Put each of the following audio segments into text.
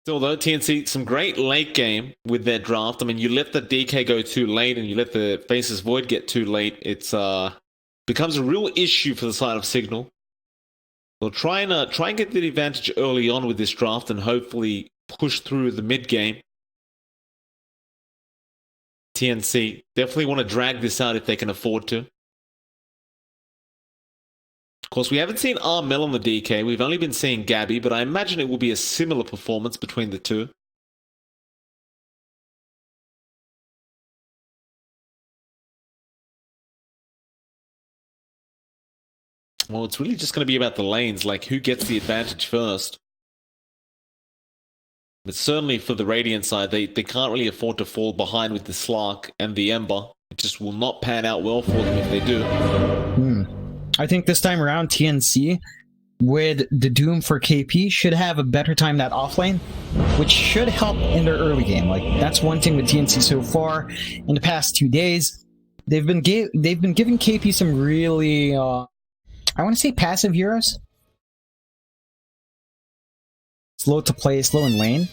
Although TNC, some great late game with their draft. I mean, you let the DK go too late and you let the Faceless Void get too late. It's becomes a real issue for the side of Cignal. They'll try and get the advantage early on with this draft and hopefully push through the mid game. TNC definitely want to drag this out if they can afford to. Of course, we haven't seen Armel on the DK. We've only been seeing Gabby, but I imagine it will be a similar performance between the two. Well, it's really just going to be about the lanes, like who gets the advantage first. But certainly for the Radiant side, they can't really afford to fall behind with the Slark and the Ember. It just will not pan out well for them if they do. I think this time around, TNC, with the Doom for KP, should have a better time that offlane, which should help in their early game. Like, that's one thing with TNC so far. In the past 2 days, they've been giving KP some really, I want to say passive heroes. Slow to play, slow in lane.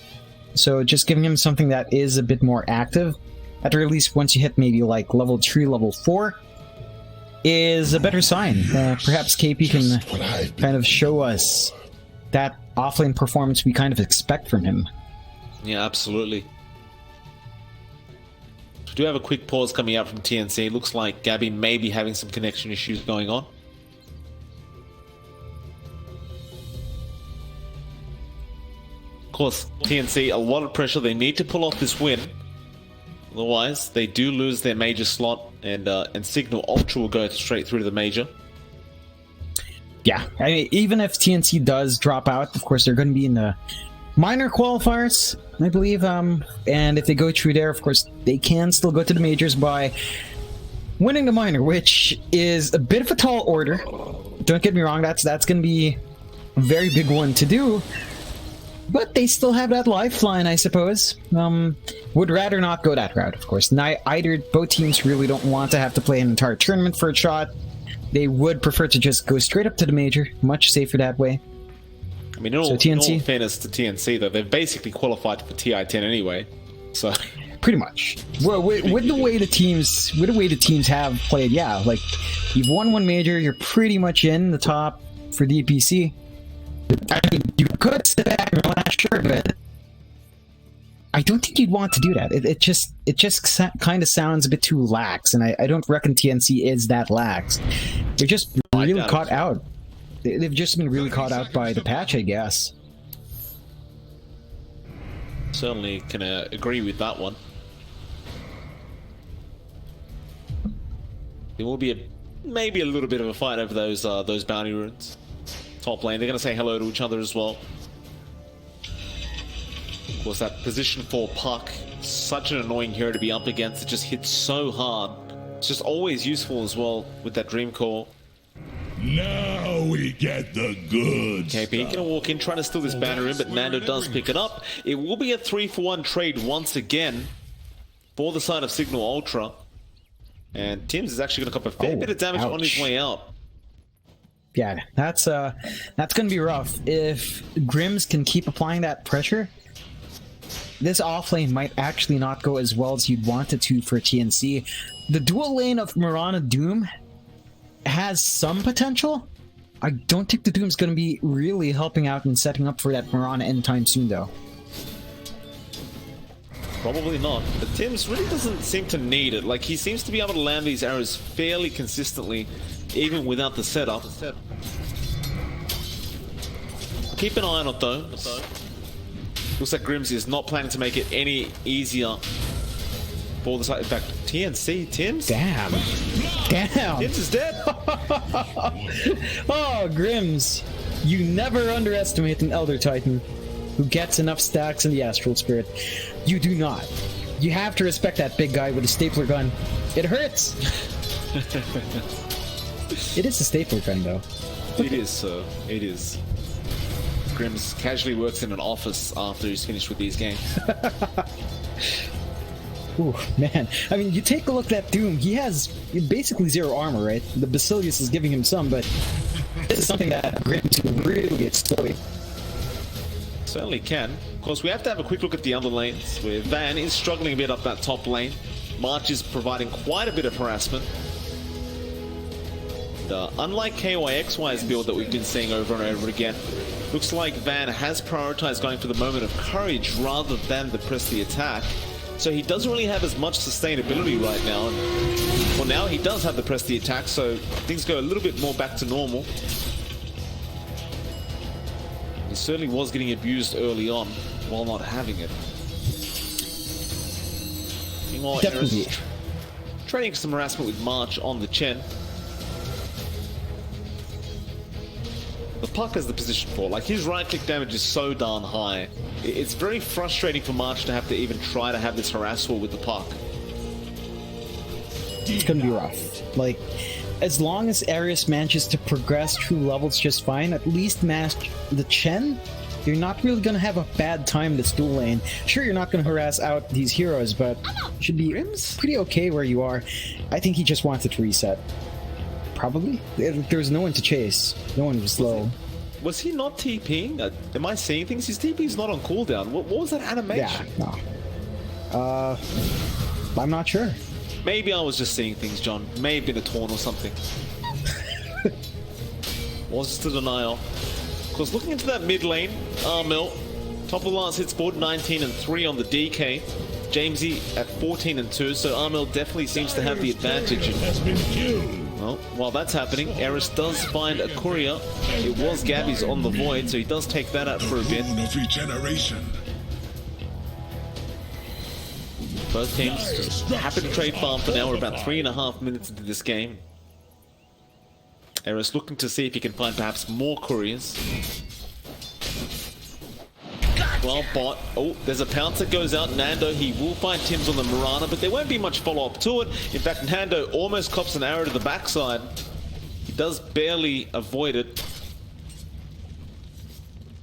So just giving him something that is a bit more active, at the very least once you hit maybe like level 3, level 4, is a better sign. Perhaps KP can kind of show us that offlane performance we kind of expect from him. Yeah, absolutely. We do have a quick pause coming out from TNC. It looks like Gabby may be having some connection issues going on. Of course, TNC, a lot of pressure. They need to pull off this win. Otherwise, they do lose their major slot, and Cignal Ultra will go straight through to the major. Yeah, I mean, even if TNC does drop out, of course, they're going to be in the minor qualifiers, I believe. And if they go through there, of course, they can still go to the majors by winning the minor, which is a bit of a tall order. Don't get me wrong, that's going to be a very big one to do. But they still have that lifeline, I suppose. Would rather not go that route, of course. Both teams really don't want to have to play an entire tournament for a shot. They would prefer to just go straight up to the major. Much safer that way. I mean, in all fairness to TNC, though, they've basically qualified for TI-10 anyway. So pretty much. Well, with the way the teams have played, yeah, like you've won one major, you're pretty much in the top for DPC. I mean, you could sit back and relax, sure, but I don't think you'd want to do that. It just kind of sounds a bit too lax, and I don't reckon TNC is that lax. They're just really caught out. They've just been really caught out by the patch, I guess. Certainly can agree with that one. There will be maybe a little bit of a fight over those bounty runes. Top lane, they're going to say hello to each other as well. Of course, that position for Puck, such an annoying hero to be up against. It just hits so hard. It's just always useful as well with that Dream Core. Now we get the good KP going to walk in, trying to steal this banner in, but Nando does pick it up. It will be a 3-for-1 trade once again for the side of Cignal Ultra. And Tim's is actually going to cop a fair bit of damage on his way out. Yeah, that's gonna be rough. If Grims can keep applying that pressure, this offlane might actually not go as well as you'd want it to for TNC. The dual lane of Mirana Doom has some potential. I don't think the Doom's gonna be really helping out and setting up for that Mirana anytime soon, though. Probably not. But Tim's really doesn't seem to need it. Like, he seems to be able to land these arrows fairly consistently, even without the setup. Keep an eye on it, though. Looks like Grims is not planning to make it any easier for the side. In fact, TNC, Tims? Damn. Tims is dead. Oh, Grims. You never underestimate an Elder Titan who gets enough stacks in the Astral Spirit. You do not. You have to respect that big guy with a stapler gun. It hurts. It is a stapler gun, though. It is, sir. It is. Grims casually works in an office after he's finished with these games. Ooh, man. I mean, you take a look at Doom. He has basically zero armor, right? The Basilius is giving him some, but this is something that Grims can really exploit. Certainly can. Of course, we have to have a quick look at the other lanes, where Van is struggling a bit up that top lane. March is providing quite a bit of harassment. Unlike KYXY's build that we've been seeing over and over again, looks like Van has prioritized going for the moment of courage rather than the press the attack. So he doesn't really have as much sustainability right now. And, well, now he does have the press the attack, so things go a little bit more back to normal. He certainly was getting abused early on while not having it. Meanwhile, Definitely. trading some harassment with March on the Chen. The puck has the position for, like, his right click damage is so darn high. It's very frustrating for March to have to even try to have this harass war with the puck. It's gonna be rough. Like, as long as Arius manages to progress through levels just fine, at least match the Chen, you're not really gonna have a bad time this dual lane. Sure, you're not gonna harass out these heroes, but you should be pretty okay where you are. I think he just wanted to reset. Probably. There was no one to chase. No one was low. Was he not TPing? Am I seeing things? His TP is not on cooldown. What was that animation? Yeah, no. I'm not sure. Maybe I was just seeing things, John. May have been a taunt or something. Was just a denial. Of course, looking into that mid lane, Armel, top of the last hits board, 19 and 3 on the DK. Jamesy at 14 and 2, so Armel definitely seems to have the advantage. Well, while that's happening, Eris does find a courier. It was Gabby's on the Void, so he does take that out for a bit. Both teams just happy to trade farm for now. We're about 3.5 minutes into this game. Eris looking to see if he can find perhaps more couriers. Well, bot. Oh, there's a pounce that goes out. Nando, he will find Tim's on the Mirana, but there won't be much follow-up to it. In fact, Nando almost cops an arrow to the backside. He does barely avoid it.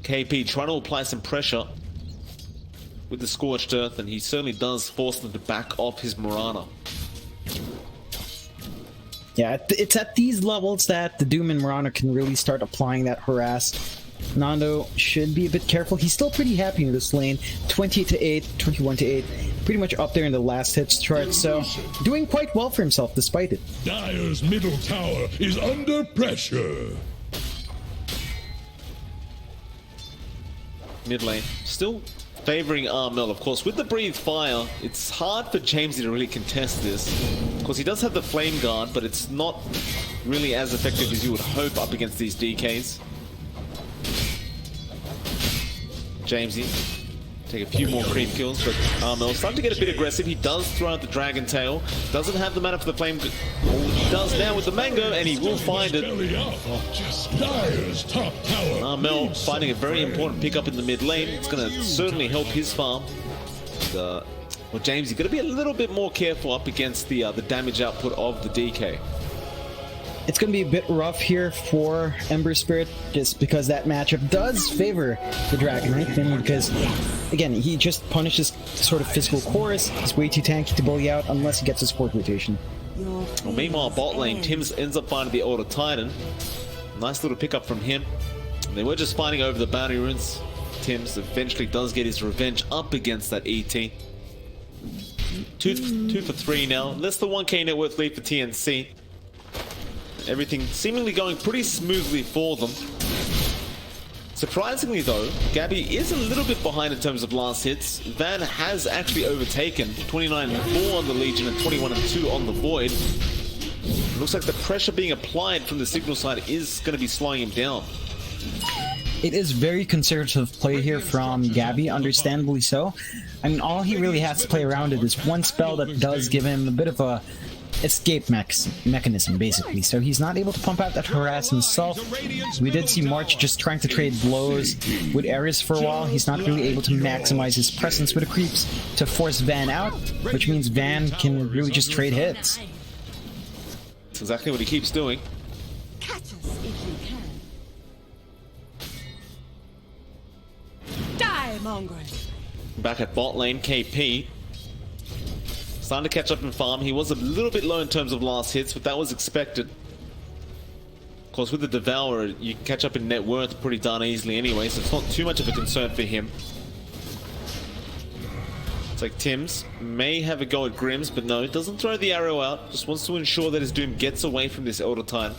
KP trying to apply some pressure with the Scorched Earth, and he certainly does force them to back off his Mirana. Yeah, it's at these levels that the Doom and Mirana can really start applying that harass. Nando should be a bit careful. He's still pretty happy in this lane. 20 to 8, 21 to 8. Pretty much up there in the last hits chart, so doing quite well for himself despite it. Dire's middle tower is under pressure. Mid lane, still favoring Armel, of course. With the Breathe Fire, it's hard for Jamesy to really contest this. Of course, he does have the Flame Guard, but it's not really as effective as you would hope up against these DKs. Jamesy take a few more creep kills, but Armel starting to get a bit aggressive. He does throw out the Dragon Tail. Doesn't have the mana for the Flame. He does now with the Mango, and he will find it. Armel finding a very important pickup in the mid lane. It's going to certainly help his farm. Well, Jamesy got to be a little bit more careful up against the damage output of the DK. It's going to be a bit rough here for Ember Spirit, just because that matchup does favor the Dragon Knight, because, again, he just punishes sort of physical cores. He's way too tanky to bully out unless he gets a support rotation. Well, meanwhile, bot lane, Tims ends up finding the Order Titan. Nice little pickup from him. And they were just fighting over the bounty runes. Tims eventually does get his revenge up against that ET. Two for 3 now. Less than 1k net worth lead for TNC. Everything seemingly going pretty smoothly for them. Surprisingly though, Gabby is a little bit behind in terms of last hits. Van has actually overtaken 29 and 4 on the Legion and 21 and 2 on the Void. Looks like the pressure being applied from the Cignal side is going to be slowing him down. It is very conservative play here from Gabby, understandably so. I mean, all he really has to play around it is one spell that does give him a bit of a escape mechanism, basically. So he's not able to pump out that harass himself. We did see March just trying to trade blows with Ares for a while. He's not really able to maximize his presence with the creeps to force Van out, which means Van can really just trade hits. That's exactly what he keeps doing. Catch us if you can. Die, mongrel. Back at bot lane, KP starting to catch up in farm. He was a little bit low in terms of last hits, but that was expected. Of course, with the Devourer, you can catch up in net worth pretty darn easily anyway, so it's not too much of a concern for him. It's like Tim's may have a go at Grims, but no, doesn't throw the arrow out. Just wants to ensure that his Doom gets away from this Elder Titan.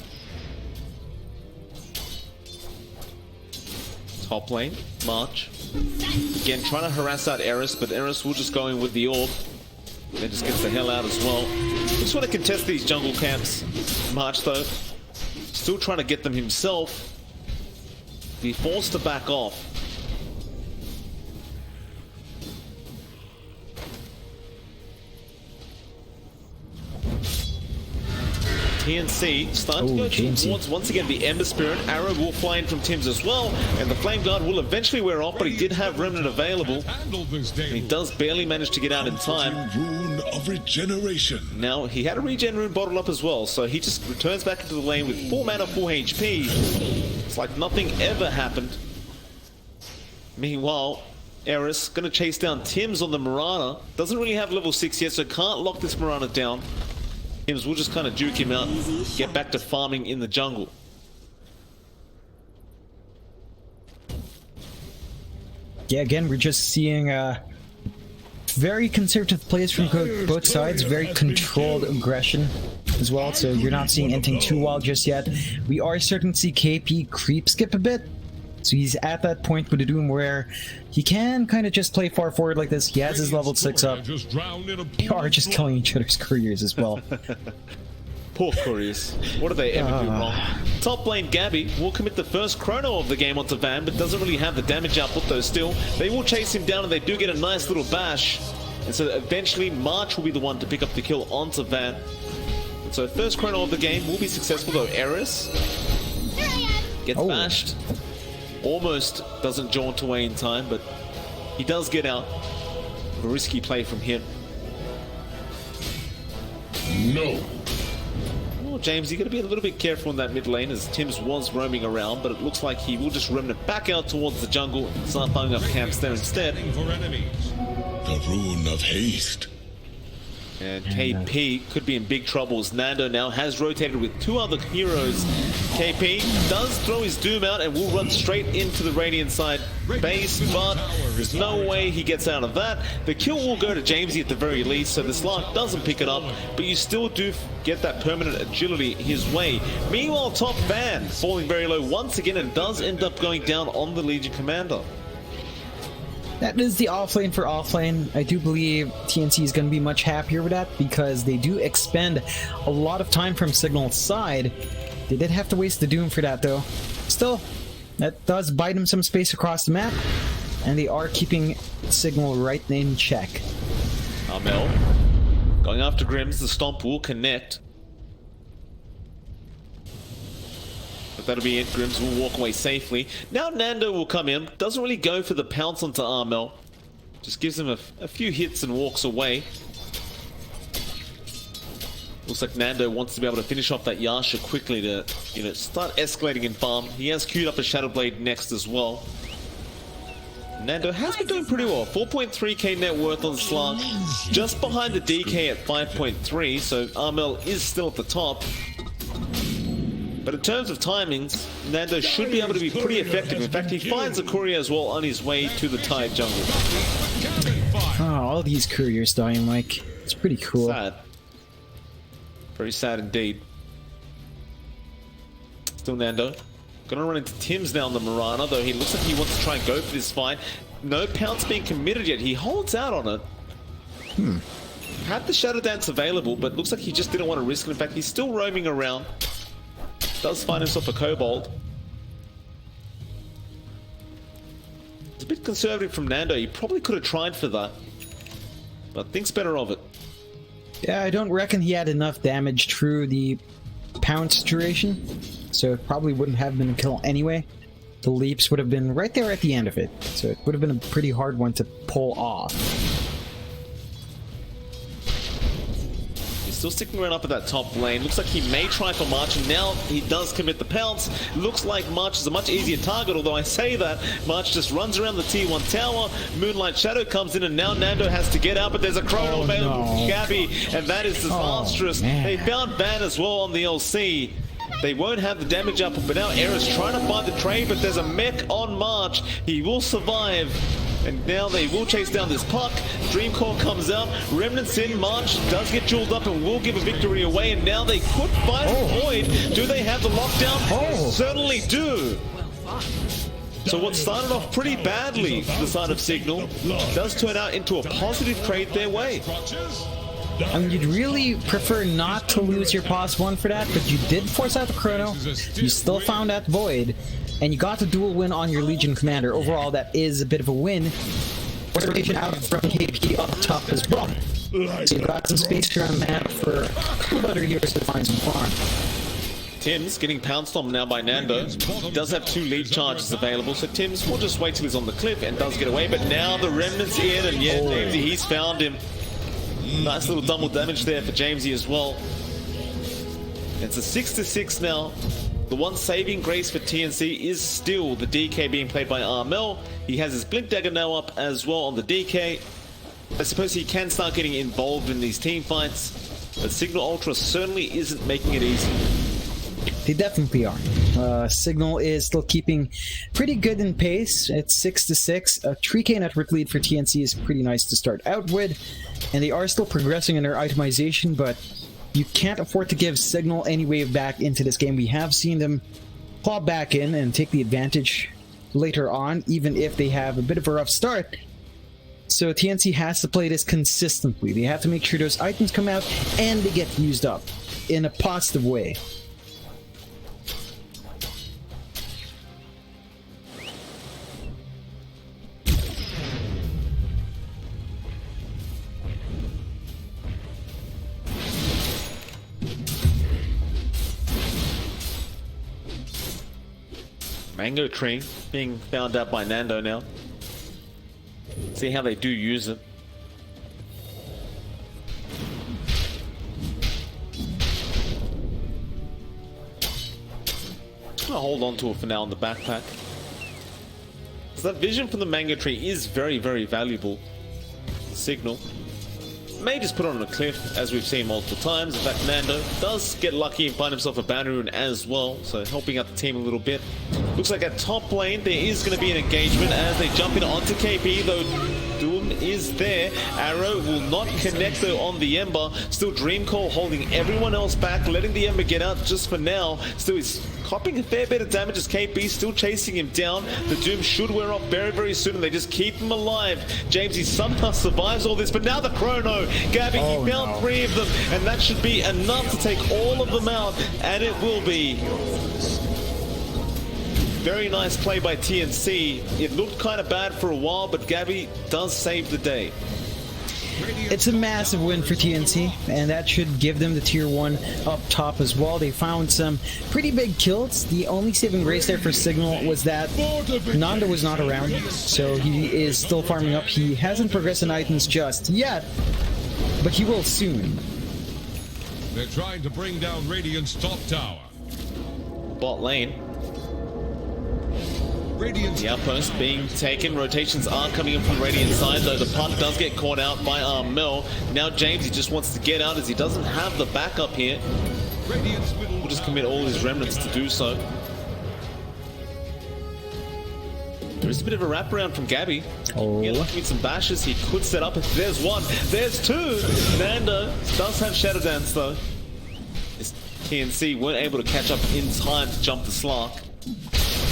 Top lane, March. Again, trying to harass out Eris, but Eris will just go in with the orb. Then just gets the hell out as well. Just want to contest these jungle camps. March, though, still trying to get them himself. Be forced to back off. TNC starting to go towards, once again, the Ember Spirit. Arrow will fly in from Tim's as well, and the Flame Guard will eventually wear off, but he did have Remnant available. And he does barely manage to get out in time. Rune of regeneration. Now, he had a regen rune bottled up as well, so he just returns back into the lane with full mana, full HP. It's like nothing ever happened. Meanwhile, Eris gonna chase down Tim's on the Mirana. Doesn't really have level 6 yet, so can't lock this Mirana down. Tim's will just kind of juke him out, get back to farming in the jungle. Yeah, again, we're just seeing very conservative plays from both sides, very controlled aggression as well, so you're not seeing anything too wild just yet. We are starting to see KP creep skip a bit, so he's at that point with the Doom where he can kind of just play far forward like this. He has his level 6 up. They are just killing each other's couriers as well. Poor couriers. What do they ever do wrong? Top lane Gabby will commit the first chrono of the game onto Van, but doesn't really have the damage output though still. They will chase him down and they do get a nice little bash. And so eventually March will be the one to pick up the kill onto Van. And so first chrono of the game will be successful though. Eris gets bashed. Almost doesn't jaunt away in time, but he does get out. A risky play from him. No. Well, James, you got to be a little bit careful in that mid lane as Tim's was roaming around, but it looks like he will just remnant back out towards the jungle and start throwing up camps there instead. The rune of haste. And KP could be in big trouble as Nando now has rotated with two other heroes. KP does throw his Doom out and will run straight into the Radiant side base, but there's no way he gets out of that. The kill will go to Jamesy at the very least, so the Slark doesn't pick it up, but you still do get that permanent agility his way. Meanwhile, top Van falling very low once again and does end up going down on the Legion Commander. That is the offlane for offlane. I do believe TNC is going to be much happier with that because they do expend a lot of time from Cignal's side. They did have to waste the Doom for that though. Still, that does bite them some space across the map, and they are keeping Cignal right in check. Armel going after Grims. The Stomp will connect. But that'll be it. Grims will walk away safely. Now Nando will come in. Doesn't really go for the pounce onto Armel. Just gives him a few hits and walks away. Looks like Nando wants to be able to finish off that Yasha quickly to, start escalating in farm. He has queued up a Shadow Blade next as well. Nando has been doing pretty well. 4.3k net worth on Slark. Just behind the DK at 5.3, so Armel is still at the top. But in terms of timings, Nando should be able to be pretty effective. In fact, he finds a courier as well on his way to the Tide jungle. Oh, all these couriers dying, Mike. It's pretty cool. Sad. Very sad indeed. Still Nando. Gonna run into Tim's now on the Mirana, though he looks like he wants to try and go for this fight. No pounce being committed yet. He holds out on it. Had the Shadow Dance available, but looks like he just didn't want to risk it. In fact, he's still roaming around. Does find himself a Kobold. It's a bit conservative from Nando. He probably could have tried for that, but thinks better of it. Yeah, I don't reckon he had enough damage through the pounce duration, so it probably wouldn't have been a kill anyway. The leaps would have been right there at the end of it, so it would have been a pretty hard one to pull off. Still sticking around up at that top lane. Looks like he may try for March, and now he does commit the pounce. Looks like March is a much easier target, although I say that. March just runs around the T1 tower. Moonlight Shadow comes in, and now Nando has to get out, but there's a chrono available for Gabby, and that is disastrous. They found Van as well on the LC. They won't have the damage up, but now Eris trying to find the trade, but there's a mech on March. He will survive. And now they will chase down this puck. Dreamcore comes out. Remnants in. March does get jeweled up and will give a victory away. And now they could find Void. Do they have the lockdown? Certainly do. So what started off pretty badly for the side of Cignal does turn out into a positive trade their way. I mean, you'd really prefer not to lose your pause one for that, but you did force out the chrono. You still found that Void. And you got the dual win on your Legion Commander. Overall, that is a bit of a win. Rotation out from KP up top as well. So you've got some space around the map for a couple other years to find some farm. Tim's getting pounced on now by Nando. He does have 2 lead charges available, so Tim's will just wait till he's on the cliff and does get away. But now the Remnant's in, and yeah, Jamesy, he's found him. Nice little double damage there for Jamesy as well. It's a 6-6 now. The one saving grace for TNC is still the DK being played by Armel. He has his Blink Dagger now up as well on the DK. I suppose he can start getting involved in these team fights, but Cignal Ultra certainly isn't making it easy. They definitely are. Cignal is still keeping pretty good in pace at 6-6. A 3k network lead for TNC is pretty nice to start out with, and they are still progressing in their itemization, but you can't afford to give Cignal any way back into this game. We have seen them claw back in and take the advantage later on, even if they have a bit of a rough start. So TNC has to play this consistently. They have to make sure those items come out and they get used up in a positive way. Mango Tree being found out by Nando now. See how they do use it. I'm gonna hold on to it for now in the backpack. So that vision from the Mango Tree is very, very valuable. Cignal may just put on a cliff, as we've seen multiple times. In fact, Nando does get lucky and find himself a bounty rune as well, so helping out the team a little bit. Looks like at top lane there is going to be an engagement as they jump in onto KP, though Doom is there. Arrow will not connect though on the Ember. Still Dreamcore holding everyone else back, letting the Ember get out just for now. Still he's copping a fair bit of damage as KP still chasing him down. The Doom should wear off very, very soon and they just keep him alive. Jamesy somehow survives all this, but now the Chrono. Gabby, he found 3 of them, and that should be enough to take all of them out, and it will be. Very nice play by TNC. It looked kind of bad for a while, but Gabby does save the day. It's a massive win for TNC, and that should give them the tier 1 up top as well. They found some pretty big kills. The only saving grace there for Cignal was that Nando was not around, so he is still farming up. He hasn't progressed in items just yet, but he will soon. They're trying to bring down Radiant's top tower. Bot lane. The outpost being taken. Rotations are coming in from the Radiant side, though the puck does get caught out by Armel. Now James, he just wants to get out as he doesn't have the backup here. We'll just commit all his remnants to do so. There is a bit of a wraparound from Gabby. Yeah, looking at some bashes, he could set up. There's 1, there's 2. Nando does have Shadow Dance though. This TNC weren't able to catch up in time to jump the Slark.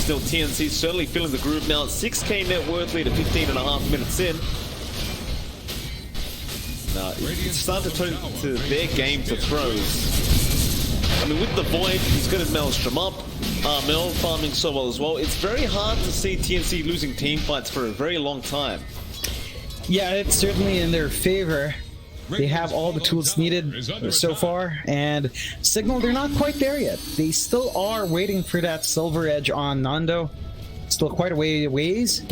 Still, TNC certainly feeling the groove now. 6k net worth lead at 15.5 minutes in. Now, it's starting to turn to their game for throws. I mean, with the Void, he's going to Maelstrom up. Mel farming so well as well. It's very hard to see TNC losing team fights for a very long time. Yeah, it's certainly in their favor. They have all the tools needed so far, and Cignal, they're not quite there yet. They still are waiting for that silver edge on Nando. Still quite a ways.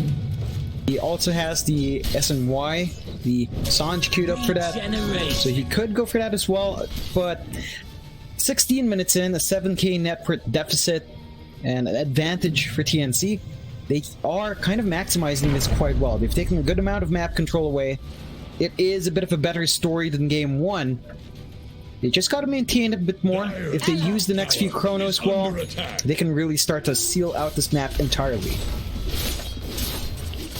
He also has the SNY, the Sanj queued up for that, so he could go for that as well, but 16 minutes in, a 7k net per deficit, and an advantage for TNC. They are kind of maximizing this quite well. They've taken a good amount of map control away. It is a bit of a better story than game 1. They just got to maintain it a bit more. If they use the next few chronos well, they can really start to seal out this map entirely.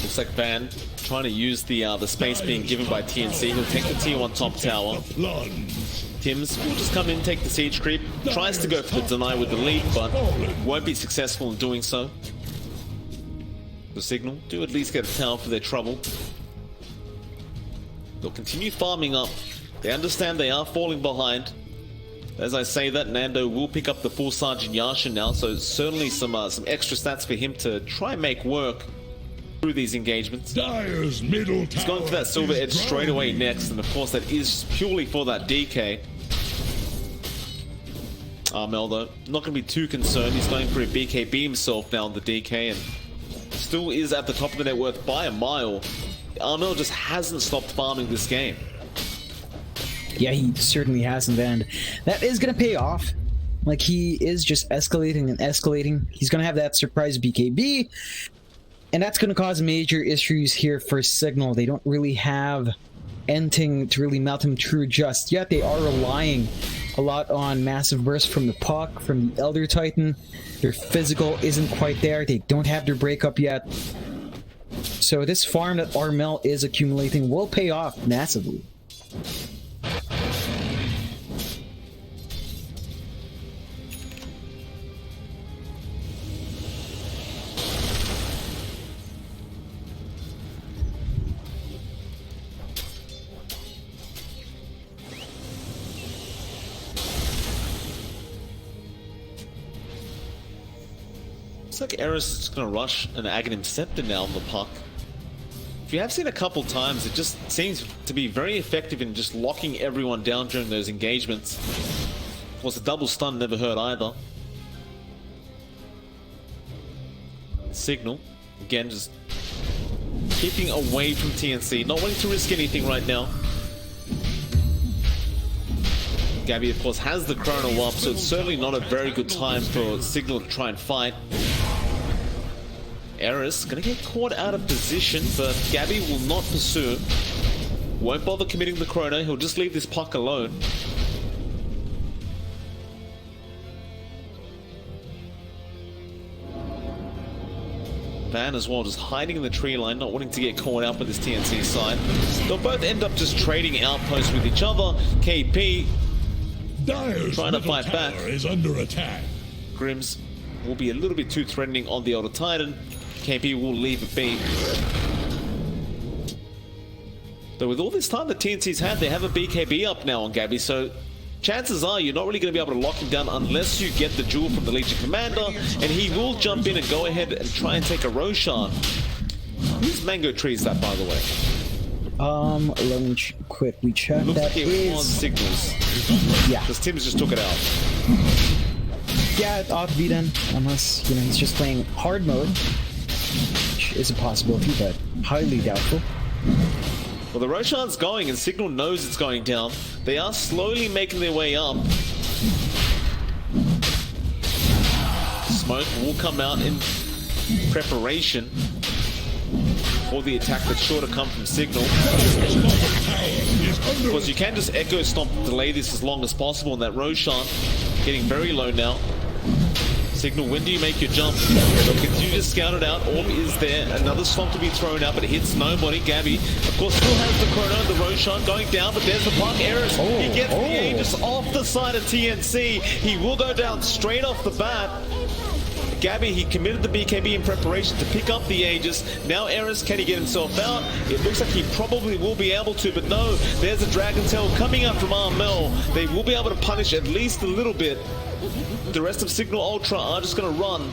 Looks like Van trying to use the space being given by TNC. He'll take the T1 top tower. Tims will just come in, take the siege creep. Tries to go for the deny with the lead, but won't be successful in doing so. The Cignal do at least get a tower for their trouble. They'll continue farming up. They understand they are falling behind. As I say that, Nando will pick up the full Sergeant Yashin now, so certainly some extra stats for him to try and make work through these engagements. Dire's middle tower. He's going for that silver edge straight away next, and of course that is purely for that DK. Armel though, not going to be too concerned. He's going for a BKB himself now on the DK, and still is at the top of the net worth by a mile. Armel just hasn't stopped farming this game. Yeah, he certainly hasn't, and that is going to pay off. Like, he is just escalating and escalating. He's going to have that surprise BKB, and that's going to cause major issues here for Cignal. They don't really have anything to really melt him through just yet. They are relying a lot on massive burst from the Puck, from the Elder Titan. Their physical isn't quite there. They don't have their breakup yet. So this farm that Armel is accumulating will pay off massively. Looks like Eris is just going to rush an Aghanim Scepter now on the Puck. If you have seen a couple times, it just seems to be very effective in just locking everyone down during those engagements. Of course, a double stun never hurt either. Cignal, again, just keeping away from TNC, not wanting to risk anything right now. Gabby, of course, has the chrono up, so it's certainly not a very good time for Cignal to try and fight. Eris gonna get caught out of position, but Gabby will not pursue. Won't bother committing the chrono, he'll just leave this Puck alone. Van as well, just hiding in the tree line, not wanting to get caught out by this TNC side. They'll both end up just trading outposts with each other. KP Dire's trying to fight back. Is under attack. Grims will be a little bit too threatening on the Elder Titan. KP will leave it be. Though with all this time that TNC's had, they have a BKB up now on Gabby, so chances are you're not really going to be able to lock him down unless you get the jewel from the Legion Commander, and he will jump in and go ahead and try and take a Roshan. Whose mango tree is that, by the way? Let me quickly check. Looks That like it is was Signals. Yeah. Because Tim's just took it out. Yeah, it ought to be then, unless, you know, he's just playing hard mode, which is a possibility, but highly doubtful. Well, the Roshan's going, and Cignal knows it's going down. They are slowly making their way up. Smoke will come out in preparation for the attack that's sure to come from Cignal. Of course, you can just Echo Stomp to delay this as long as possible, and that Roshan getting very low now. Cignal, when do you make your jump? They'll continue to scout it out. Orb is there. Another stomp to be thrown out, but it hits nobody. Gabby, of course, still has the chrono. The Roshan going down, but there's the Puck. Eris, he gets the Aegis off the side of TNC. He will go down straight off the bat. Gabby, he committed the BKB in preparation to pick up the Aegis. Now Eris, can he get himself out? It looks like he probably will be able to, but no, there's a Dragon Tail coming up from Armel. They will be able to punish at least a little bit. The rest of Cignal Ultra are just going to run.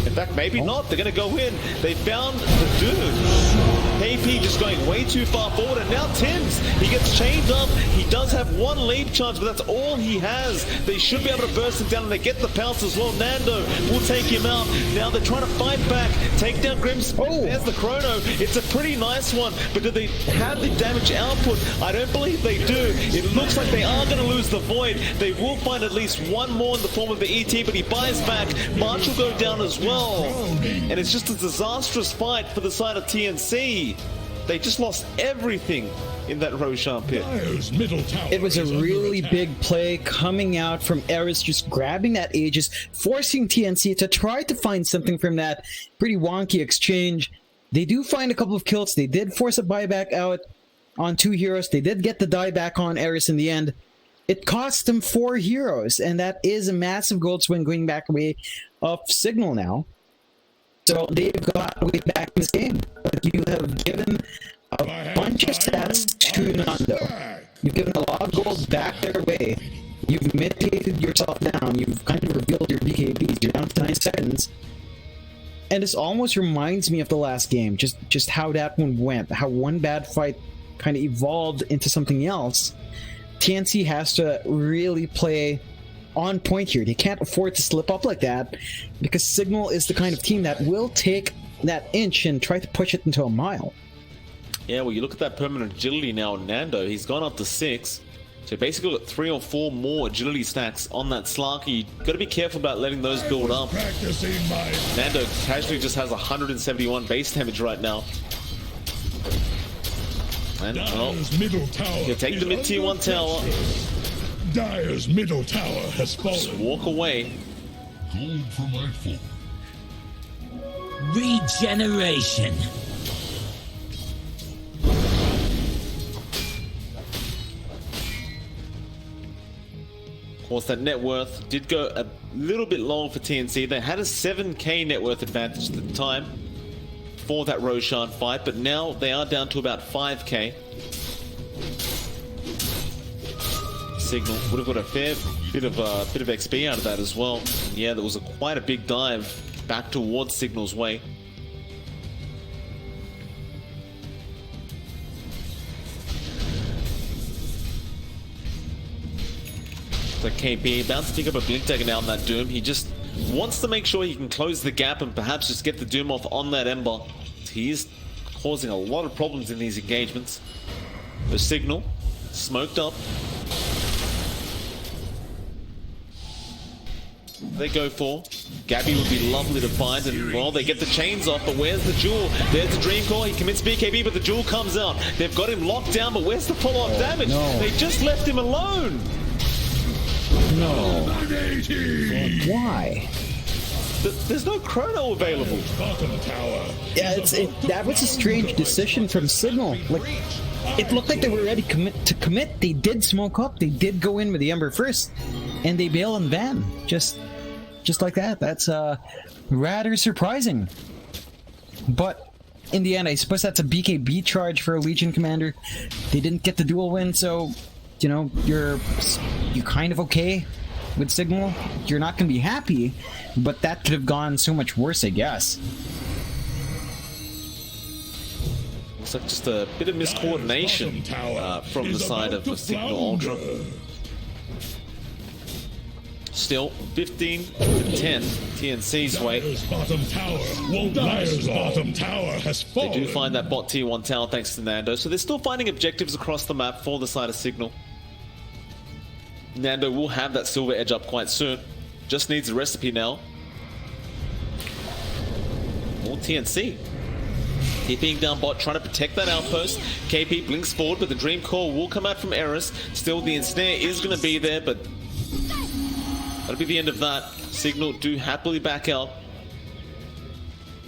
In fact, maybe not. They're going to go in. They found the dude. KP just going way too far forward, and now Tims, he gets chained up. He does have one leap chance, but that's all he has. They should be able to burst him down, and they get the pounce as well. Nando will take him out. Now they're trying to fight back, take down Grims. There's the chrono. It's a pretty nice one, but do they have the damage output? I don't believe they do. It looks like they are going to lose the Void. They will find at least one more in the form of the ET, but he buys back. March will go down as well. And it's just a disastrous fight for the side of TNC. They just lost everything in that Roshan pit. It was a really big play coming out from Eris, just grabbing that Aegis, forcing TNC to try to find something from that pretty wonky exchange. They do find a couple of kills. They did force a buyback out on 2 heroes. They did get the die back on Eris in the end. It cost them 4 heroes, and that is a massive gold swing going back away of Cignal now. So they've got way back in this game. But you have given a bunch of stats to Nando. You've given a lot of gold back their way. You've mitigated yourself down. You've kind of revealed your BKBs. You're down to 9 seconds. And this almost reminds me of the last game. Just how that one went. How one bad fight kind of evolved into something else. TNC has to really play on point here. They can't afford to slip up like that because Cignal is the kind of team that will take that inch and try to push it into a mile. Yeah, well, you look at that permanent agility now on Nando. He's gone up to 6. So basically got 3 or 4 more agility stacks on that Slarky. You got to be careful about letting those build up. Nando casually just has 171 base damage right now. And middle tower he'll take the mid-tier 1 tower. Dire's middle tower has fallen. Just walk away. Gold for my folk. Regeneration. Of course, that net worth did go a little bit long for TNC. They had a 7k net worth advantage at the time for that Roshan fight, but now they are down to about 5k. Cignal would have got a fair bit of XP out of that as well. And yeah, there was quite a big dive back towards Cignal's way. So KP about to pick up a blink dagger now on that Doom. He just wants to make sure he can close the gap and perhaps just get the Doom off on that Ember. He is causing a lot of problems in these engagements. The Cignal smoked up. They go for Gabby would be lovely to find, and well, they get the chains off, but where's the jewel? There's the Dream Core. He commits BKB, but the jewel comes out. They've got him locked down, but where's the follow-up damage? No. They just left him alone. No. Why? There's no chrono available. Yeah, that was a strange decision from Cignal. Like, it looked like they were ready to commit. They did smoke up. They did go in with the Ember first, and they bail on Van. Just like that. That's rather surprising. But in the end, I suppose that's a BKB charge for a Legion commander. They didn't get the dual win, so you know you're kind of okay with Cignal. You're not going to be happy, but that could have gone so much worse, I guess. Looks like just a bit of miscoordination from the side of the Cignal Ultra. Still, 15 to 10, TNC's way. Dire's bottom tower has fallen. They do find that bot tier 1 tower thanks to Nando, so they're still finding objectives across the map for the side of Cignal. Nando will have that silver edge up quite soon. Just needs a recipe now. More TNC. Keeping down bot, trying to protect that outpost. KP blinks forward, but the Dream Core will come out from Eris. Still, the ensnare is going to be there, but that'll be the end of that. Cignal do happily back out.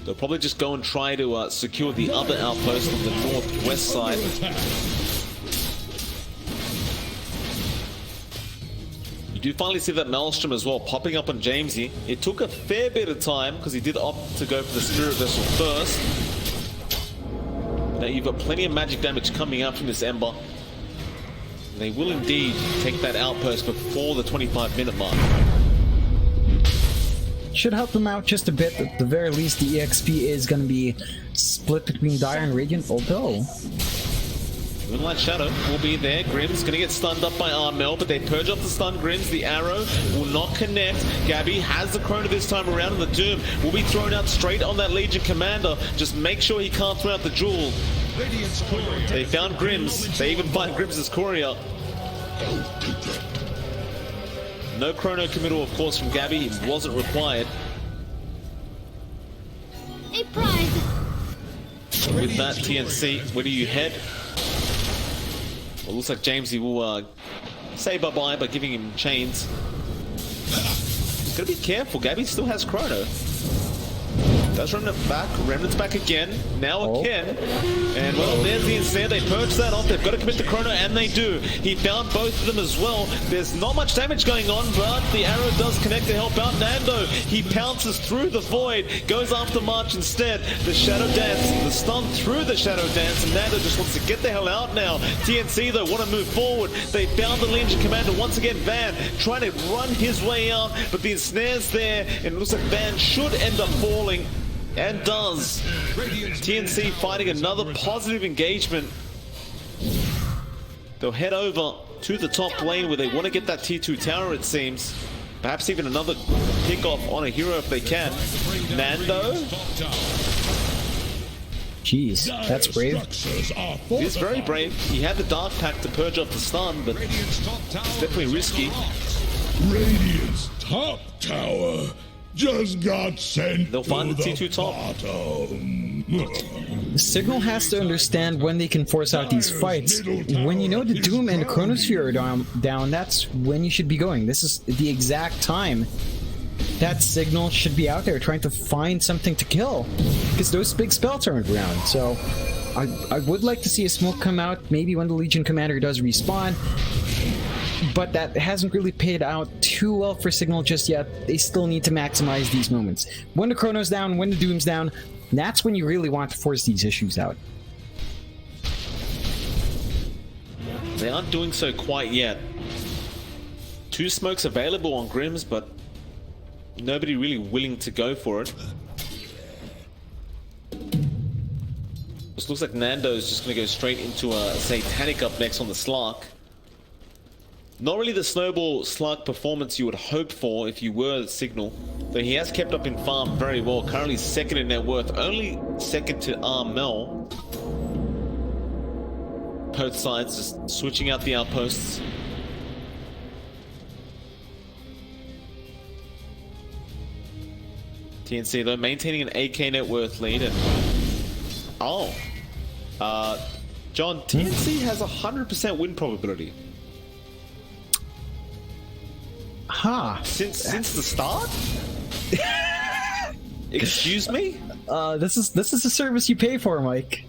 They'll probably just go and try to secure the other outpost on the northwest side. You do finally see that Maelstrom as well popping up on Jamesy. It took a fair bit of time because he did opt to go for the Spirit Vessel first. Now you've got plenty of magic damage coming out from this Ember. They will indeed take that outpost before the 25-minute mark. Should help them out just a bit. At the very least, the EXP is going to be split between Dire and Radiant, although Moonlight Shadow will be there. Grimm's going to get stunned up by Armel, but they purge off the stun Grims. The arrow will not connect. Gabby has the Chrono this time around, and the Doom will be thrown out straight on that Legion commander. Just make sure he can't throw out the jewel. They found Grims. They even find Grims' courier. No Chrono committal, of course, from Gabby. It wasn't required. A prize. With that, TNC, where do you head? Well, looks like Jamesy will say bye-bye by giving him chains. He's got to be careful. Gabby still has Chrono. Does Remnant back. Remnant's back again. now again. And well, there's the ensnare. They purge that off. They've got to commit the chrono, and they do. He found both of them as well. There's not much damage going on, but the arrow does connect to help out Nando. He pounces through the void, goes after March instead. The Shadow Dance, the stun through the Shadow Dance, and Nando just wants to get the hell out now. TNC, though, want to move forward. They found the Legion Commander once again. Van trying to run his way out, but the ensnare's there, and it looks like Van should end up falling. And does. TNC fighting another positive engagement. They'll head over to the top lane where they want to get that tier 2 tower, it seems. Perhaps even another pick-off on a hero if they can. Nando? Jeez, that's brave. He's very brave. He had the Dark Pack to purge off the stun, but it's definitely risky. Radiant's top tower just got sent. They'll find the to T2 top. Cignal has to understand when they can force out these fights. When you know the Doom and the Chronosphere are down, that's when you should be going. This is the exact time that Cignal should be out there trying to find something to kill, because those big spells aren't around. So I would like to see a smoke come out, maybe when the Legion Commander does respawn, but that hasn't really paid out too well for Cignal just yet. They still need to maximize these moments. When the Chrono's down, when the Doom's down, that's when you really want to force these issues out. They aren't doing so quite yet. 2 smokes available on Grims, but nobody really willing to go for it. This looks like Nando's just going to go straight into a Satanic up next on the Slark. Not really the Snowball Slark performance you would hope for if you were Cignal, though he has kept up in farm very well. Currently second in net worth, only second to Armel. Both sides just switching out the outposts. TNC though maintaining an 8k net worth lead. And John, TNC has 100% win probability. Huh. Since the start? Excuse me? This is a service you pay for, Mike.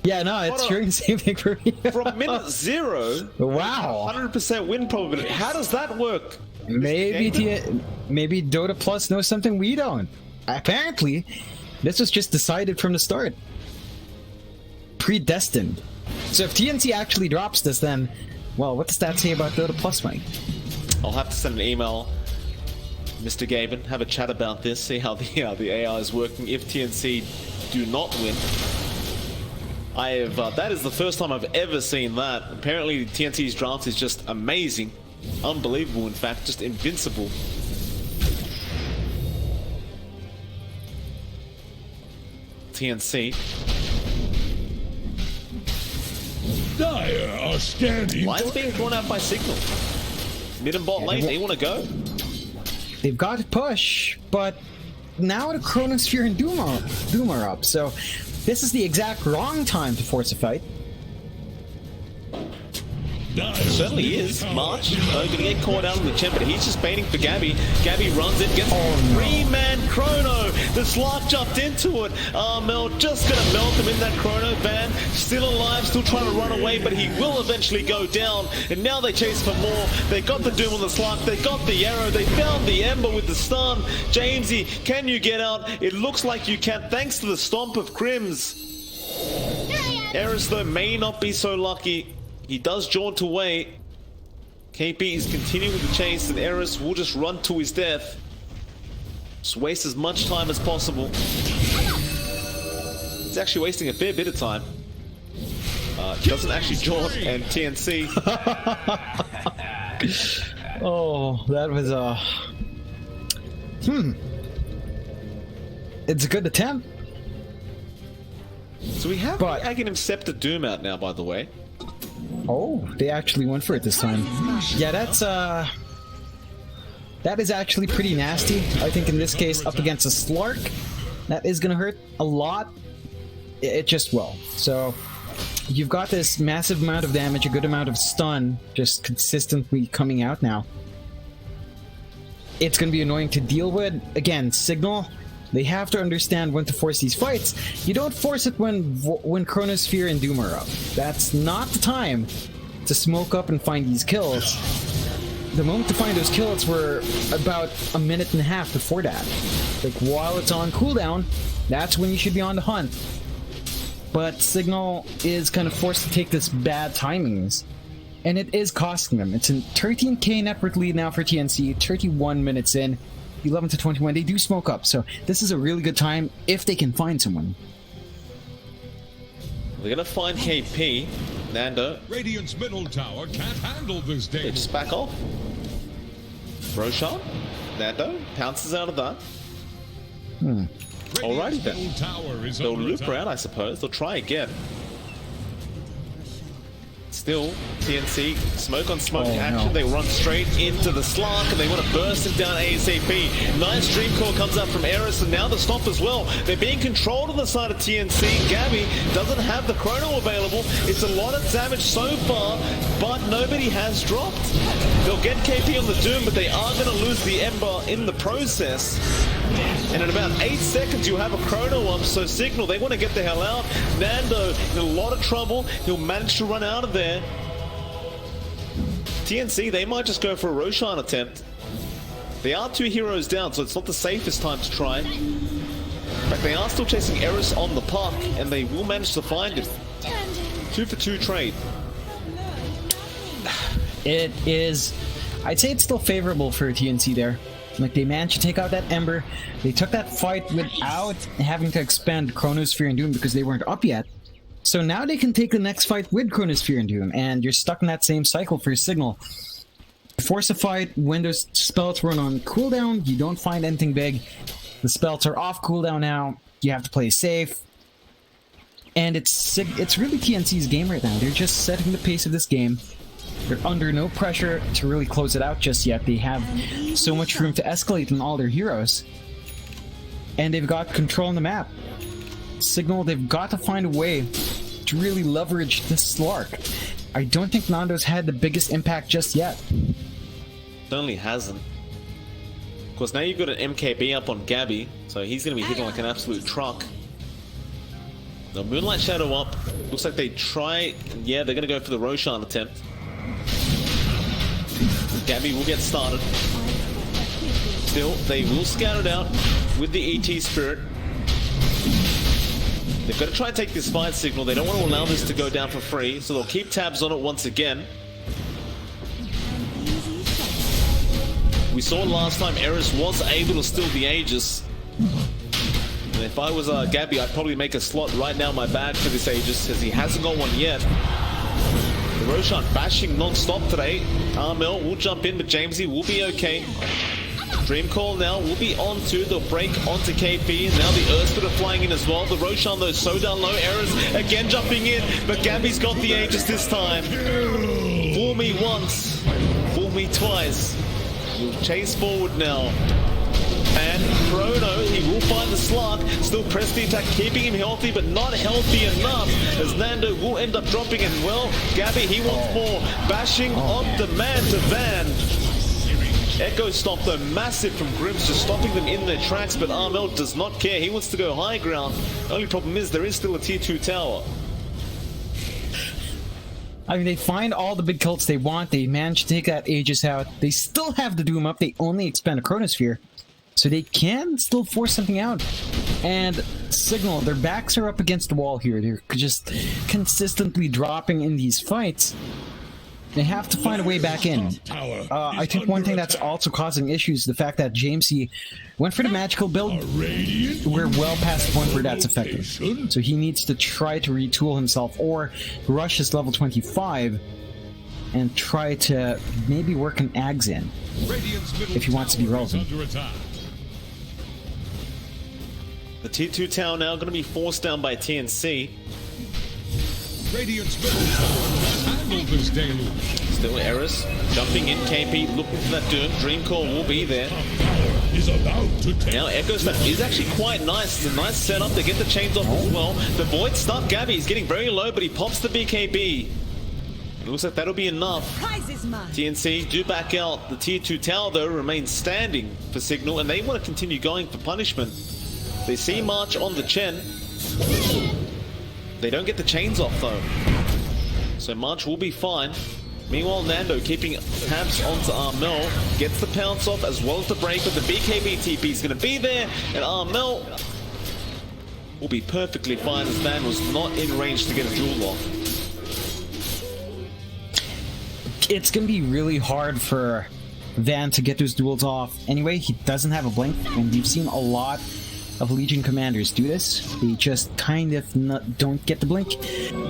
Yeah, no, it's sure the same thing for me. From minute 0, wow, 100% win probability. How does that work? Maybe Dota Plus knows something we don't. Apparently, this was just decided from the start. Predestined. So if TNC actually drops this, then, well, what does that say about Dota Plus, Mike? I'll have to send an email, Mr. Gaben, have a chat about this, see how the AI is working if TNC do not win. That is the first time I've ever seen that. Apparently TNC's draft is just amazing. Unbelievable, in fact, just invincible. TNC. Dire are scanning. Line's being drawn out by Cignal. Mid and bot lane, they want to go. They've got to push, but now the Chronosphere and Doom are up, so this is the exact wrong time to force a fight. It certainly is. March going to get caught out in the chin, but he's just baiting for Gabby. Gabby runs in, gets a 3-man chrono. The Slark jumped into it. Mel just going to melt him in that chrono. Van still alive, still trying to run away, but he will eventually go down. And now they chase for more. They got the Doom on the Slark. They got the arrow. They found the Ember with the stun. Jamesy, can you get out? It looks like you can, thanks to the stomp of Crims. Eris, though, may not be so lucky. He does jaunt away. KP is continuing with the chase, and Eris will just run to his death. Just waste as much time as possible. He's actually wasting a fair bit of time. Doesn't actually jaunt, and TNC. Oh, that was It's a good attempt. So we have the Aghanim Scepter Doom out now, by the way. Oh, they actually went for it this time. Yeah, that is actually pretty nasty. I think in this case, up against a Slark, that is gonna hurt a lot. It just will. So you've got this massive amount of damage, a good amount of stun, just consistently coming out now. It's gonna be annoying to deal with. Again, Cignal, They have to understand when to force these fights. You don't force it when Chronosphere and Doom are up. That's not the time to smoke up and find these kills. The moment to find those kills were about a minute and a half before that. Like, while it's on cooldown, that's when you should be on the hunt. But Cignal is kind of forced to take this bad timings. And it is costing them. It's a 13k network lead now for TNC, 31 minutes in, 11 to 21. They do smoke up, so this is a really good time if they can find someone. They're gonna find KP. Nando. Radiant's middle tower can't handle this They day. just back off. Roshan. Nando pounces out of that. Alrighty then. Middle tower is They'll under loop attack. around, I suppose. They'll try again. Still, TNC, smoke on smoke action. no. They run straight into the Slark and they want to burst him down ASAP. Nice dream call comes out from Eris and now the stop as well. They're being controlled on the side of TNC. Gabby doesn't have the chrono available. It's a lot of damage so far, but nobody has dropped. They'll get KP on the Doom, but they are going to lose the Ember in the process. And in about 8 seconds, you have a chrono up, so Cignal, they want to get the hell out. Nando in a lot of trouble. He'll manage to run out of there. TNC, they might just go for a Roshan attempt. They are 2 heroes down, so it's not the safest time to try. In fact, they are still chasing Eris on the puck, and they will manage to find it. 2 for 2 trade. It is... I'd say it's still favorable for TNC there. Like, they managed to take out that Ember. They took that fight without having to expend Chronosphere and Doom because they weren't up yet. So now they can take the next fight with Chronosphere and Doom, and you're stuck in that same cycle for Cignal. Force a fight when those spells run on cooldown, you don't find anything big. The spells are off cooldown now, you have to play safe. And it's really TNC's game right now. They're just setting the pace of this game. They're under no pressure to really close it out just yet. They have so much room to escalate in all their heroes. And they've got control on the map. Cignal, they've got to find a way to really leverage this Slark. I don't think Nando's had the biggest impact just yet. Certainly hasn't. Of course, now you've got an MKB up on Gabby, so he's going to be hitting like an absolute truck. The Moonlight Shadow up. Looks like they try... Yeah, they're going to go for the Roshan attempt. Gabby will get started. Still, they will scout it out with the ET Spirit. They've got to try and take this fight Cignal. They don't want to allow this to go down for free, so they'll keep tabs on it once again. We saw last time Eris was able to steal the Aegis. And if I was Gabby, I'd probably make a slot right now in my bag for this Aegis, as he hasn't got one yet. The Roshan bashing non-stop today. Armel will jump in, but Jamesy will be okay. Dream Call now will be onto, they'll break onto KP, and now the Earthspit are flying in as well. The Roshan though so down low, Eris again jumping in, but Gabby's got the Aegis this time. Fool me once, fool me twice. We'll chase forward now. And Chrono, he will find the Slark, still press the attack, keeping him healthy, but not healthy enough, as Nando will end up dropping it. Well, Gabby, he wants more, bashing on demand to Van. Echo Stomp though, massive from Grims, just stopping them in their tracks, but Armel does not care, he wants to go high ground. Only problem is, there is still a tier 2 tower. I mean, they find all the big kills they want, they manage to take that Aegis out, they still have the Doom up, they only expend a Chronosphere. So they can still force something out. And Cignal, their backs are up against the wall here. They're just consistently dropping in these fights. They have to find a way back in. I think one thing that's also causing issues is the fact that Jamesy went for the magical build. We're well past the point where that's effective. So he needs to try to retool himself or rush his level 25 and try to maybe work an Ags in if he wants to be relevant. The tier 2 tower now going to be forced down by TNC. Radiant's middle tower handled this deluge. Still Eris jumping in, KP looking for that Doom. Dream Call will be there. Is about to take. Now Echo Snap is actually quite nice. It's a nice setup. They get the chains off as well. The Void stuck Gabby. He's getting very low, but he pops the BKB. It looks like that'll be enough. Prize is mine. TNC do back out. The tier 2 tower though remains standing for Cignal, and they want to continue going for punishment. They see March on the Chen. They don't get the chains off though. So March will be fine. Meanwhile, Nando keeping tabs onto Armel, gets the pounce off as well as the break, but the BKB TP is going to be there, and Armel will be perfectly fine as Van was not in range to get a duel lock. It's going to be really hard for Van to get those duels off. Anyway, he doesn't have a blink, and we've seen a lot of Legion commanders do this. They just kind of don't get the blink,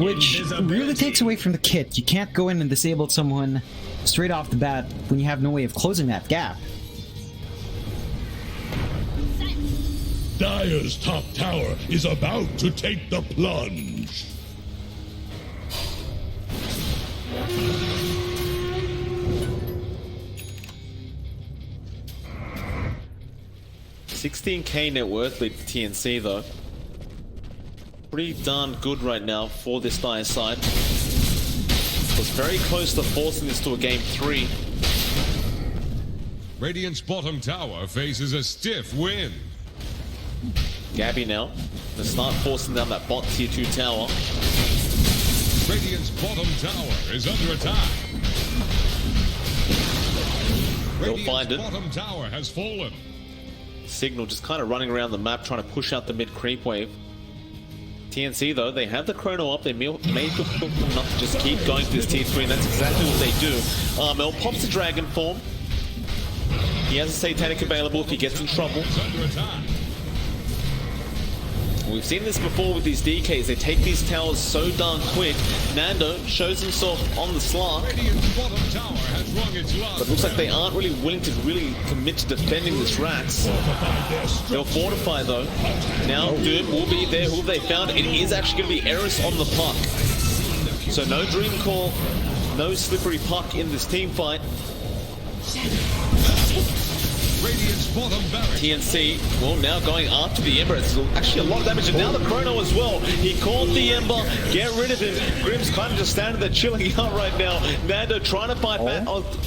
which really takes away from the kit. You can't go in and disable someone straight off the bat when you have no way of closing that gap. Dire's top tower is about to take the plunge. 16k net worth lead for TNC though. Pretty darn good right now for this Dire side. Was very close to forcing this to a game 3. Radiant's bottom tower faces a stiff wind. Gabby now to start forcing down that bot tier 2 tower. Radiant's bottom tower is under attack. They'll find it. Bottom tower has fallen. Cignal just kind of running around the map trying to push out the mid creep wave. TNC though, they have the chrono up, they may feel enough to just keep going to this tier 3, and that's exactly what they do. Armel pops the dragon form. He has a satanic available if he gets in trouble. We've seen this before with these DKs, they take these towers so darn quick. Nando shows himself on the Slark, but looks like they aren't really willing to commit to defending this Rax. They'll fortify though. Now Doom will be there. Who have they found? It is actually going to be Eris on the puck. So no Dream Call, no Slippery Puck in this team fight. TNC, well, now going after the Ember. It's actually a lot of damage, and now the Chrono as well. He caught the Ember, get rid of him. Grim's kind of just standing there chilling out right now. Nando trying to fight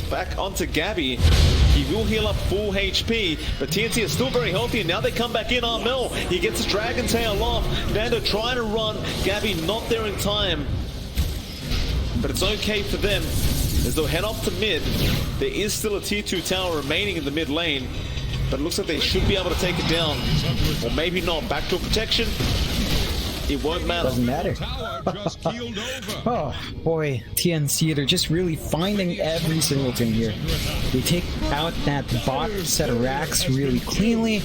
back onto Gabby. He will heal up full HP, but TNC is still very healthy, and now they come back in. Armel, he gets his Dragon Tail off. Nando trying to run, Gabby not there in time. But it's okay for them, as they'll head up to mid. There is still a tier 2 tower remaining in the mid lane, but it looks like they should be able to take it down. Or maybe not. Backdoor protection, it won't matter. Doesn't matter. Oh boy, TNC, they're just really finding every single thing here. They take out that bot set of racks really cleanly.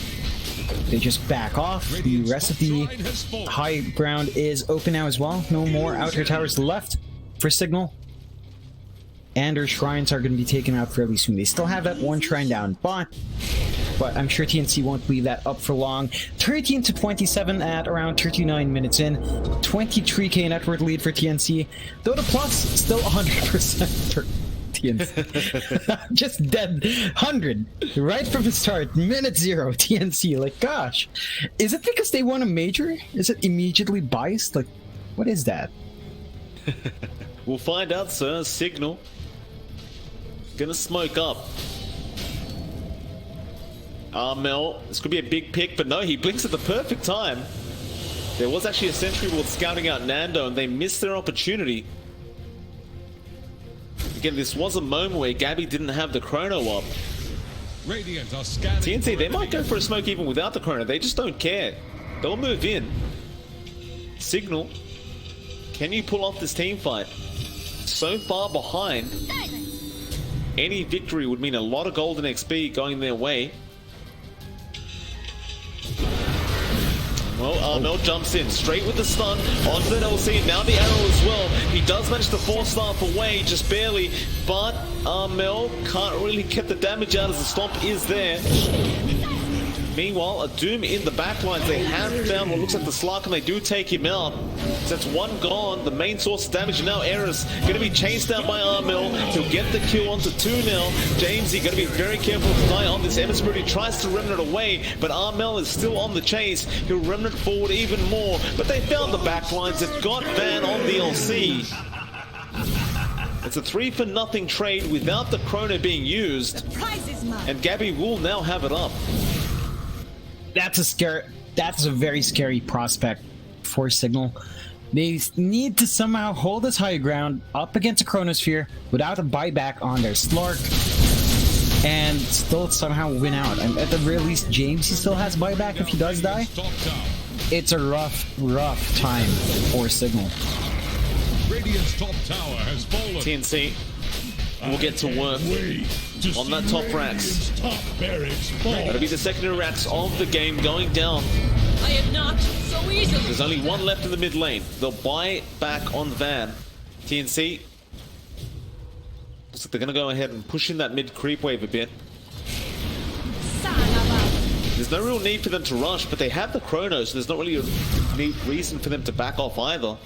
They just back off. The rest of the high ground is open now as well. No more outer towers left for Cignal. And their shrines are going to be taken out fairly soon. They still have that one shrine down, but I'm sure TNC won't leave that up for long. 13 to 27 at around 39 minutes in. 23k net worth lead for TNC. Though the plus, still 100% for TNC. Just dead. 100. Right from the start. Minute 0, TNC. Like, gosh. Is it because they won a major? Is it immediately biased? Like, what is that? We'll find out, sir. Cignal gonna smoke up. Armel, this could be a big pick, but no, he blinks at the perfect time. There was actually a sentry ward scouting out Nando, and they missed their opportunity. Again, this was a moment where Gabby didn't have the chrono up. TNC, they might go for a smoke even without the chrono. They just don't care. They'll move in. Cignal, can you pull off this team fight? So far behind, any victory would mean a lot of golden XP going their way. Well, Armel jumps in, straight with the stun, onto that LC, now the arrow as well. He does manage to force staff away, just barely, but Armel can't really get the damage out as the stomp is there. Meanwhile, a Doom in the backlines. They have found what looks like the Slark, and they do take him out. So that's one gone. The main source of damage, and now Eris going to be chased down by Armel. He'll get the kill onto 2 now. Jamesy going to be very careful to die on this. Ember Spirit, he tries to remnant away, but Armel is still on the chase. He'll remnant forward even more, but they found the backlines. They've got Van on the LC. It's a 3-for-0 trade without the chrono being used, and Gabby will now have it up. That's a scare. that's a very scary prospect for Cignal. They need to somehow hold this high ground up against a Chronosphere without a buyback on their Slark and still somehow win out. And at the very least, James, he still has buyback if he does die. It's a rough time for Cignal. Radiant's top tower has fallen. TNC will get to work on that top racks. That'll be the secondary racks of the game going down. I am not so easily. There's only one left in the mid lane. They'll buy back on Van. TNC. Looks like they're going to go ahead and push in that mid creep wave a bit. There's no real need for them to rush, but they have the Chrono, so there's not really a reason for them to back off either.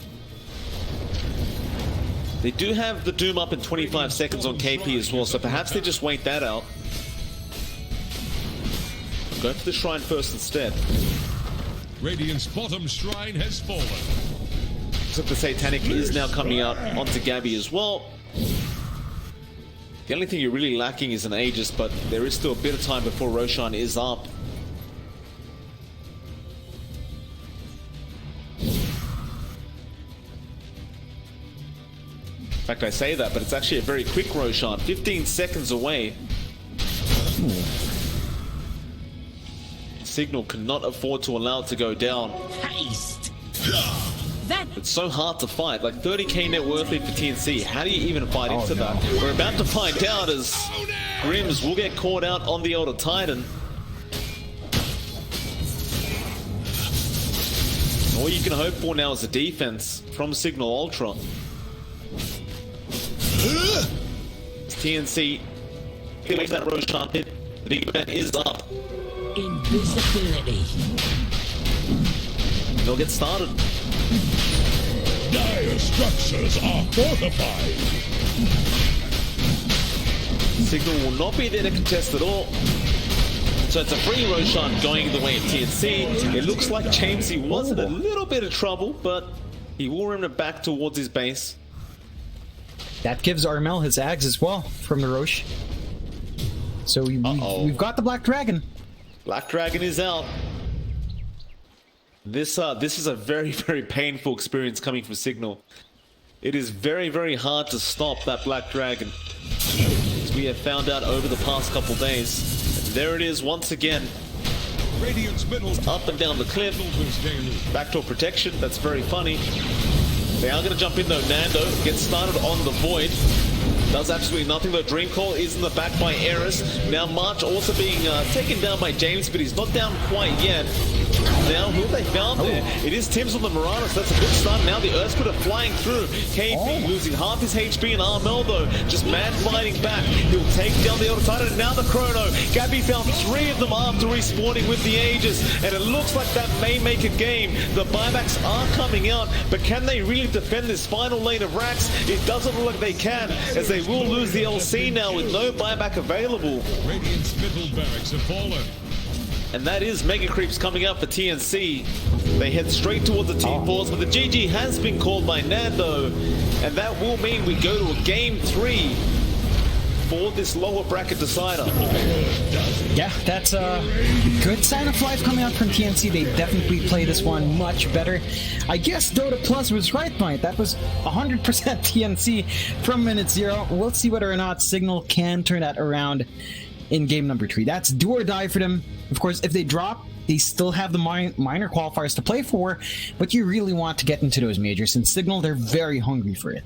They do have the Doom up in 25 seconds on KP as well, so perhaps they just wait that out. Go for the Shrine first instead. Radiant's bottom shrine has fallen. Looks like the Satanic is now coming out onto Gabby as well. The only thing you're really lacking is an Aegis, but there is still a bit of time before Roshan is up. In fact, I say that, but it's actually a very quick Roshan. 15 seconds away. Cignal cannot afford to allow it to go down. Haste. It's so hard to fight. Like 30k net worth lead for TNC. How do you even fight into that? We're about to find out as Grims will get caught out on the Elder Titan. All you can hope for now is a defense from Cignal Ultra. TNC makes that Roshan hit. The defense is up. Invisibility. They'll get started. Dire structures are fortified. Cignal will not be there to contest at all. So it's a free Roshan going the way of TNC. It looks like Jamesy was in a little bit of trouble, but he will run it back towards his base. That gives Armel his Ags as well from the Roche. So we've got the Black Dragon. Black Dragon is out. This is a very, very painful experience coming from Cignal. It is very, very hard to stop that Black Dragon, as we have found out over the past couple days. And there it is once again. Radiant's middle Up and down the cliff. Backdoor protection. That's very funny. They are going to jump in though. Nando gets started on the Void. Does absolutely nothing though. Dream Call is in the back by Eris. Now March also being taken down by James, but he's not down quite yet. Now who have they found there? It is Tim's on the Marauders. That's a good start. Now the Earthsplitter flying through. KP losing half his HP, and Armel though just mad fighting back. He'll take down the Elder Titan, and now the Chrono. Gabby found 3 of them after respawning with the Aegis, and it looks like that may make a game. The buybacks are coming out, but can they really defend this final lane of racks? It doesn't look like they can, as they will lose the LC now with no buyback available. Radiant's middle barracks have fallen. And that is Mega Creeps coming up for TNC. They head straight towards the team force, but the GG has been called by Nando. And that will mean we go to a game 3 for this lower bracket decider. Yeah, that's a good sign of life coming out from TNC. They definitely play this one much better. I guess Dota Plus was right, Mike. That was 100% TNC from minute 0. We'll see whether or not Cignal can turn that around in game number 3. That's do or die for them. Of course, if they drop, they still have the minor qualifiers to play for, but you really want to get into those majors. And Cignal, they're very hungry for it.